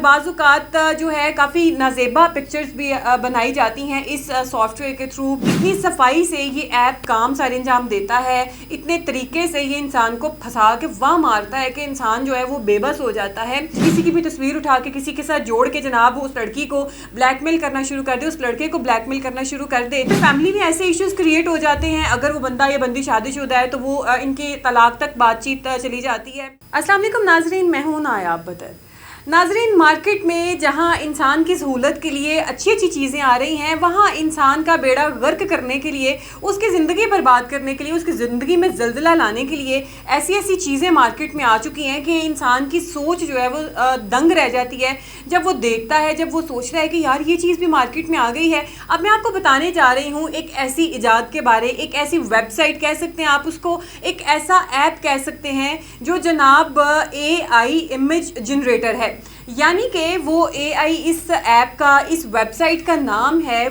بعض اوقات جو ہے کافی نازیبا پکچرز بھی بنائی جاتی ہیں اس سافٹ ویئر کے تھرو. اتنی صفائی سے یہ ایپ کام سارے انجام دیتا ہے, اتنے طریقے سے یہ انسان کو پھنسا کے واہ مارتا ہے کہ انسان جو ہے وہ بے بس ہو جاتا ہے. کسی کی بھی تصویر اٹھا کے کسی کے ساتھ جوڑ کے جناب اس لڑکی کو بلیک میل کرنا شروع کر دے, اس لڑکے کو بلیک میل کرنا شروع کر دے. تو فیملی میں ایسے ایشوز کریٹ ہو جاتے ہیں. اگر وہ بندہ یا بندی شادی شدہ ہے تو وہ ان کی طلاق تک بات چیت چلی جاتی ہے. السلام علیکم ناظرین, میں ہوں نایاب بٹر. ناظرین, مارکیٹ میں جہاں انسان کی سہولت کے لیے اچھی اچھی چیزیں آ رہی ہیں, وہاں انسان کا بیڑا غرق کرنے کے لیے, اس کی زندگی برباد کرنے کے لیے, اس کی زندگی میں زلزلہ لانے کے لیے ایسی ایسی چیزیں مارکیٹ میں آ چکی ہیں کہ انسان کی سوچ جو ہے وہ دنگ رہ جاتی ہے جب وہ دیکھتا ہے, جب وہ سوچ رہا ہے کہ یار یہ چیز بھی مارکیٹ میں آ گئی ہے. اب میں آپ کو بتانے جا رہی ہوں ایک ایسی ایجاد کے بارے, ایک ایسی ویب سائٹ کہہ سکتے ہیں آپ اس کو, ایک ایسا ایپ کہہ سکتے ہیں جو جناب AI امیج جنریٹر ہے. یعنی کہ وہ AI اس ایپ کا, اس ویب سائٹ کا نام ہے,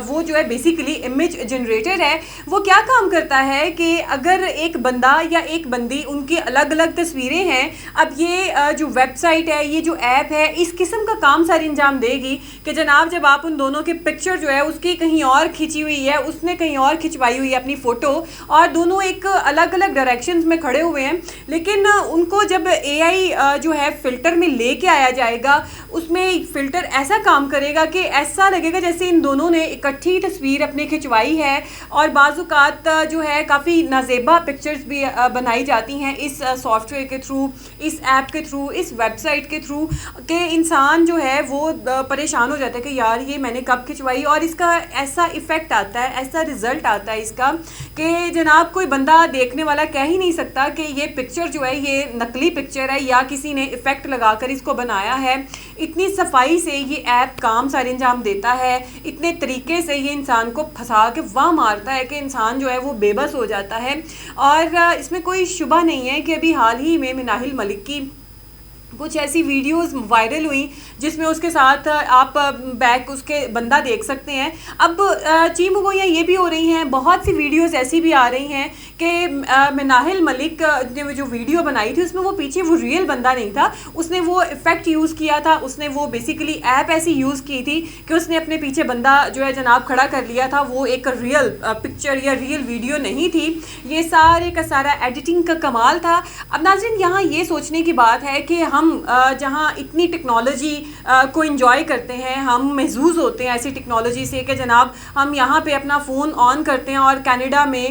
وہ جو ہے بیسیکلی امیج جنریٹر ہے. وہ کیا کام کرتا ہے کہ اگر ایک بندہ یا ایک بندی, ان کی الگ الگ تصویریں ہیں, اب یہ جو ویب سائٹ ہے, یہ جو ایپ ہے, اس قسم کا کام ساری انجام دے گی کہ جناب جب آپ ان دونوں کے پکچر جو ہے اس کی کہیں اور کھینچی ہوئی ہے, اس نے کہیں اور کھنچوائی ہوئی ہے اپنی فوٹو, اور دونوں ایک الگ الگ ڈائریکشنز میں کھڑے ہوئے ہیں, لیکن ان کو جب AI جو ہے فلٹر میں لے کے آیا جائے گا, اس میں فلٹر ایسا کام کرے گا کہ ایسا لگے گا جیسے ان دونوں نے اکٹھی تصویر اپنے کھنچوائی ہے. اور بعض اوقات جو ہے کافی نازیبا پکچرز بھی بنائی جاتی ہیں اس سافٹ ویئر کے تھرو, اس ایپ کے تھرو, اس ویب سائٹ کے تھرو, کہ انسان جو ہے وہ پریشان ہو جاتا ہے کہ یار یہ میں نے کب کھنچوائی. اور اس کا ایسا ایفیکٹ آتا ہے, ایسا رزلٹ آتا ہے اس کا کہ جناب کوئی بندہ دیکھنے والا کہہ ہی نہیں سکتا کہ یہ پکچر جو ہے یہ نقلی پکچر ہے یا کسی نے ایفیکٹ لگا کر اس کو بنایا ہے. اتنی صفائی سے یہ ایپ کام سارے انجام دیتا ہے, اتنے طریقے سے یہ انسان کو پھنسا کے واہ مارتا ہے کہ انسان جو ہے وہ بے بس ہو جاتا ہے. اور اس میں کوئی شبہ نہیں ہے کہ ابھی حال ہی میں مناہل ملک کی کچھ ایسی ویڈیوز وائرل ہوئیں جس میں اس کے ساتھ آپ بیک اس کے بندہ دیکھ سکتے ہیں. اب چیم گوئیاں یہ بھی ہو رہی ہیں, بہت سی ویڈیوز ایسی بھی آ رہی ہیں کہ مناہل ملک نے جو ویڈیو بنائی تھی اس میں وہ پیچھے وہ ریئل بندہ نہیں تھا, اس نے وہ ایفیکٹ یوز کیا تھا, اس نے وہ بیسیکلی ایپ ایسی یوز کی تھی کہ اس نے اپنے پیچھے بندہ جو ہے جناب کھڑا کر لیا تھا. وہ ایک ریئل پکچر یا ریئل ویڈیو نہیں تھی, یہ سارے کا سارا ایڈیٹنگ کا کمال تھا. اب ناظرین یہاں یہ سوچنے کی بات ہے کہ ہم جہاں اتنی ٹیکنالوجی کو انجوائے کرتے ہیں, ہم محظوظ ہوتے ہیں ایسی ٹیکنالوجی سے کہ جناب ہم یہاں پہ اپنا فون آن کرتے ہیں اور کینیڈا میں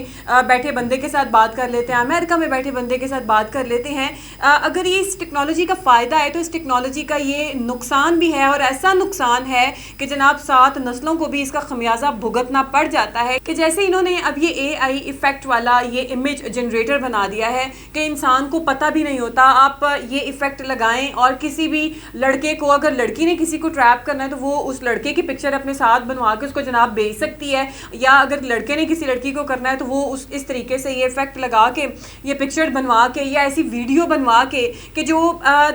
بیٹھے بندے کے ساتھ بات کر لیتے ہیں, امریکہ میں بیٹھے بندے کے ساتھ بات کر لیتے ہیں. اگر یہ اس ٹیکنالوجی کا فائدہ ہے تو اس ٹیکنالوجی کا یہ نقصان بھی ہے, اور ایسا نقصان ہے کہ جناب 7 نسلوں کو بھی اس کا خمیازہ بھگتنا پڑ جاتا ہے. کہ جیسے انہوں نے اب یہ AI ایفیکٹ والا یہ امیج جنریٹر بنا دیا ہے کہ انسان کو پتہ بھی نہیں ہوتا, آپ یہ ایفیکٹ لگائیں اور کسی بھی لڑکے کو, اگر لڑکی نے کسی کو ٹریپ کرنا ہے تو وہ اس لڑکے کی پکچر اپنے ساتھ بنوا کے اس کو جناب بھیج سکتی ہے, یا اگر لڑکے نے کسی لڑکی کو کرنا ہے تو وہ اس طریقے سے یہ ایفیکٹ لگا کے یہ پکچر بنوا کے یا ایسی ویڈیو بنوا کے کہ جو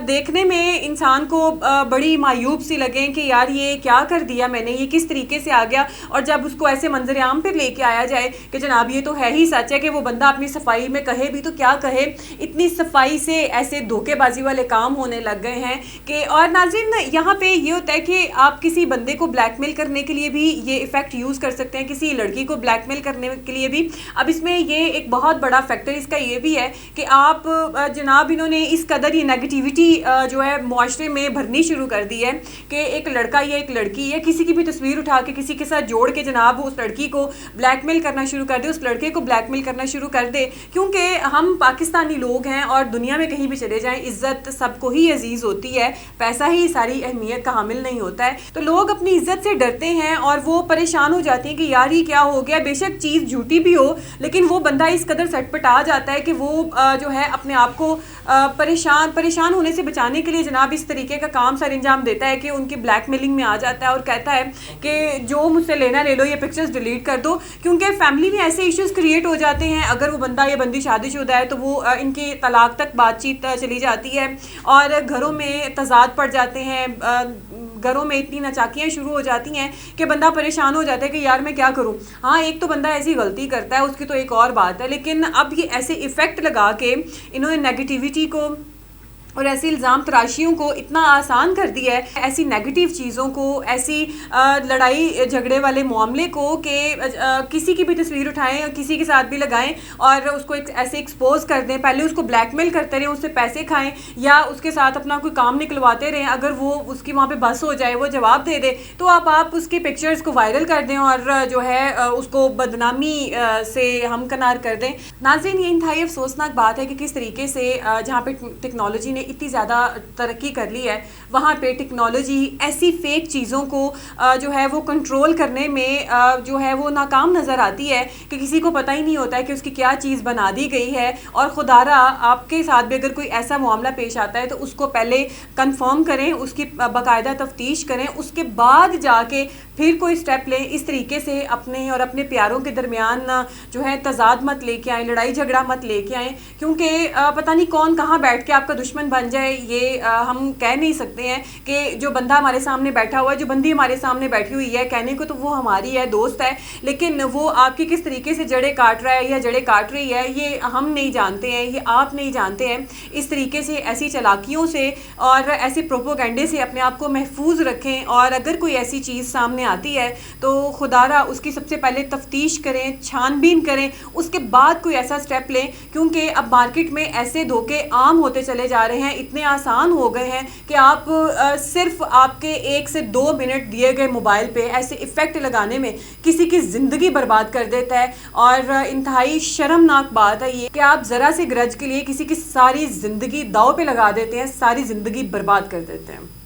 دیکھنے میں انسان کو بڑی معیوب سی لگیں کہ یار یہ کیا کر دیا میں نے, یہ کس طریقے سے آ گیا. اور جب اس کو ایسے منظر عام پہ لے کے آیا جائے کہ جناب یہ تو ہے ہی سچ ہے, کہ وہ بندہ اپنی صفائی میں کہے بھی تو کیا کہے, اتنی صفائی سے ایسے دھوکے بازی والے کام ہونے لگ گئے ہیں کہ. اور ناظرین یہاں پہ یہ ہوتا ہے کہ آپ کسی بندے کو بلیک میل کرنے کے لیے بھی یہ ایفیکٹ یوز کر سکتے ہیں, کسی لڑکی کو بلیک میل کرنے کے لیے بھی. اب اس میں یہ ایک بہت بڑا فیکٹر اس کا یہ بھی ہے کہ آپ جناب انہوں نے اس قدر یہ نیگیٹیوٹی جو ہے معاشرے میں بھرنی شروع کر دی ہے کہ ایک لڑکا یا ایک لڑکی یا کسی کی بھی تصویر اٹھا کے کسی کے ساتھ جوڑ کے جناب اس لڑکی کو بلیک میل کرنا شروع کر دے, اس لڑکے کو بلیک میل کرنا شروع کر دے. کیونکہ ہم پاکستانی لوگ ہیں اور دنیا میں کہیں بھی چلے جائیں عزت سب کو ہی عزیز ہوتی ہے, پیسہ ہی ساری اہمیت کا حامل نہیں ہوتا ہے. تو لوگ اپنی عزت سے ڈرتے ہیں اور وہ پریشان ہو جاتے ہیں کہ یار یہ کیا ہو گیا. بے شک چیز جھوٹی بھی ہو لیکن وہ بندہ اس قدر سٹ پٹا جاتا ہے کہ وہ جو ہے اپنے آپ کو پریشان ہونے سے بچانے کے لیے جناب اس طریقے کا کام سر انجام دیتا ہے کہ ان کی بلیک میلنگ میں آ جاتا ہے اور کہتا ہے کہ جو مجھ سے لینا لے لو, یہ پکچرز ڈیلیٹ کر دو. کیونکہ فیملی میں ایسے ایشوز کریٹ ہو جاتے ہیں, اگر وہ بندہ یا بندی شادی شدہ ہے تو وہ ان کی طلاق تک بات چیت چلی جاتی ہے اور گھروں میں تضاد پڑ جاتے ہیں, گھروں میں اتنی نچاکیاں شروع ہو جاتی ہیں کہ بندہ پریشان ہو جاتا ہے کہ یار میں کیا کروں. ہاں ایک تو بندہ ایسی غلطی کرتا ہے اس کی تو ایک اور بات ہے, لیکن اب یہ ایسے ایفیکٹ لگا کے انہوں نے نیگیٹیوٹی کو اور ایسی الزام تراشیوں کو اتنا آسان کر دیا ہے، ایسی نیگیٹو چیزوں کو، ایسی لڑائی جھگڑے والے معاملے کو کہ کسی کی بھی تصویر اٹھائیں اور کسی کے ساتھ بھی لگائیں اور اس کو ایسے ایکسپوز کر دیں، پہلے اس کو بلیک میل کرتے رہیں، اس سے پیسے کھائیں یا اس کے ساتھ اپنا کوئی کام نکلواتے رہیں، اگر وہ اس کی وہاں پہ بس ہو جائے وہ جواب دے دے تو آپ اس کی پکچرز کو وائرل کر دیں اور جو ہے اس کو بدنامی سے ہمکنار کر دیں۔ ناظرین، یہ انتہائی افسوسناک بات ہے کہ کس طریقے سے جہاں پہ ٹیکنالوجی نے اتنی زیادہ ترقی کر لی ہے وہاں پہ ٹیکنالوجی ایسی فیک چیزوں کو جو ہے وہ کنٹرول کرنے میں جو ہے وہ ناکام نظر آتی ہے کہ کسی کو پتہ ہی نہیں ہوتا ہے کہ اس کی کیا چیز بنا دی گئی ہے۔ اور خدا را آپ کے ساتھ بھی اگر کوئی ایسا معاملہ پیش آتا ہے تو اس کو پہلے کنفرم کریں، اس کی باقاعدہ تفتیش کریں، اس کے بعد جا کے پھر کوئی سٹیپ لیں۔ اس طریقے سے اپنے اور اپنے پیاروں کے درمیان جو ہے تضاد مت لے کے آئیں، لڑائی جھگڑا مت لے کے آئیں، کیونکہ پتہ نہیں کون کہاں بیٹھ کے آپ کا دشمن بن جائے یہ ہم کہہ نہیں سکتے ہیں کہ جو بندہ ہمارے سامنے بیٹھا ہوا ہے، جو بندی ہمارے سامنے بیٹھی ہوئی ہے، کہنے کو تو وہ ہماری ہے، دوست ہے، لیکن وہ آپ کی کس طریقے سے جڑیں کاٹ رہا ہے یا جڑیں کاٹ رہی ہے یہ ہم نہیں جانتے ہیں، یہ آپ نہیں جانتے ہیں۔ اس طریقے سے ایسی چالاکیوں سے اور ایسے پروپوگنڈے سے اپنے آپ کو محفوظ رکھیں، اور اگر کوئی ایسی چیز سامنے آتی ہے تو خدا را اس کی سب سے پہلے تفتیش کریں، چھان بین کریں، اس کے بعد کوئی ایسا سٹیپ لیں، کیونکہ اب مارکیٹ میں ایسے دھوکے عام ہوتے چلے جا رہے ہیں، اتنے آسان ہو گئے ہیں کہ آپ صرف آپ کے 1 سے 2 منٹ دیے گئے موبائل پہ ایسے ایفیکٹ لگانے میں کسی کی زندگی برباد کر دیتا ہے۔ اور انتہائی شرمناک بات ہے یہ کہ آپ ذرا سے گرج کے لیے کسی کی ساری زندگی داؤ پہ لگا دیتے ہیں، ساری زندگی برباد کر دیتے ہیں۔